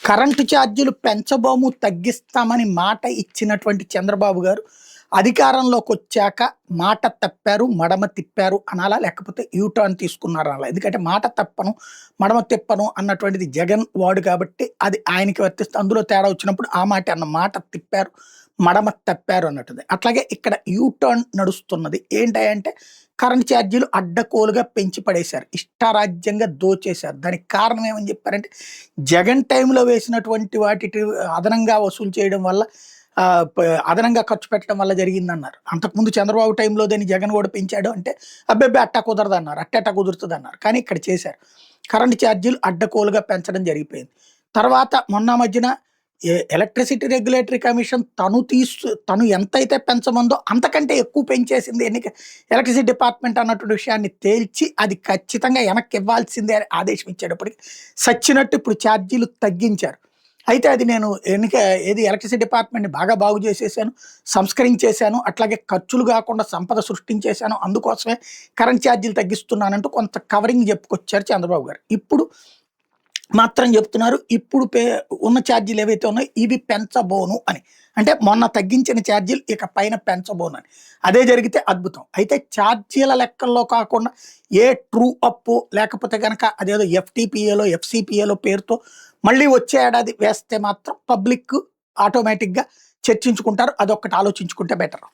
Current ఛార్జీలు పెంచబోము, తగ్గిస్తామని మాట ఇచ్చినటువంటి చంద్రబాబు గారు అధికారంలోకొచ్చాక మాట తప్పారు, మడమ తిప్పారు అనాలా? లేకపోతే యూటర్న్ తీసుకున్నారు అనాలా? ఎందుకంటే మాట తప్పను, మడమ తిప్పను అన్నటువంటిది జగన్ వాడు కాబట్టి అది ఆయనకి వర్తిస్తే అందులో తేడా వచ్చినప్పుడు ఆ మాట అన్న మాట తిప్పారు, మడమ తప్పారు అన్నట్టుది. అట్లాగే ఇక్కడ యూటర్న్ నడుస్తున్నది. ఏంటంటే కరెంట్ ఛార్జీలు అడ్డకోలుగా పెంచి పడేశారు. ఇష్టారాజ్యంగా దోచేశారు. దానికి కారణం ఏమని చెప్పారంటే జగన్ టైంలో వేసినటువంటి వాటి అదనంగా వసూలు చేయడం వల్ల అదనంగా ఖర్చు పెట్టడం వల్ల జరిగిందన్నారు. అంతకుముందు చంద్రబాబు టైంలో దాన్ని జగన్ కూడా పెంచాడు అంటే అబ్బెబ్బే అట్టా కుదరదు అన్నారు, అట్టా కుదురుతుంది అన్నారు. కానీ ఇక్కడ చేశారు. కరెంట్ ఛార్జీలు అడ్డకోలుగా పెంచడం జరిగిపోయింది. తర్వాత మొన్న మధ్యన ఎలక్ట్రిసిటీ రెగ్యులేటరీ కమిషన్ తను ఎంతైతే పెంచమందో అంతకంటే ఎక్కువ పెంచేసింది ఎలక్ట్రిసిటీ డిపార్ట్మెంట్ అన్నటువంటి విషయాన్ని తేల్చి అది ఖచ్చితంగా వెనక్కి ఇవ్వాల్సిందే అని ఆదేశం ఇచ్చేటప్పటికి సచ్చినట్టు ఇప్పుడు ఛార్జీలు తగ్గించారు. అయితే అది నేను ఎలక్ట్రిసిటీ డిపార్ట్మెంట్ని బాగా బాగు చేసేసాను, సంస్కరించేశాను, అట్లాగే ఖర్చులు కాకుండా సంపద సృష్టించేశాను, అందుకోసమే కరెంట్ ఛార్జీలు తగ్గిస్తున్నానంటూ కొంత కవరింగ్ చెప్పుకొచ్చారు చంద్రబాబు గారు. ఇప్పుడు మాత్రం చెప్తున్నారు ఇప్పుడు ఉన్న ఛార్జీలు ఏవైతే ఉన్నాయో ఇవి పెంచబోను అని. అంటే మొన్న తగ్గించిన ఛార్జీలు ఇక పైన పెంచబోను అని. అదే జరిగితే అద్భుతం. అయితే ఛార్జీల లెక్కల్లో కాకుండా ఏ ట్రూ అప్ లేకపోతే కనుక అదేదో ఎఫ్టీపీఏలో ఎఫ్సిపిఏలో పేరుతో మళ్ళీ వచ్చే ఏడాది వేస్తే మాత్రం పబ్లిక్ ఆటోమేటిక్గా చర్చించుకుంటారు. అదొక్కటి ఆలోచించుకుంటే బెటర్.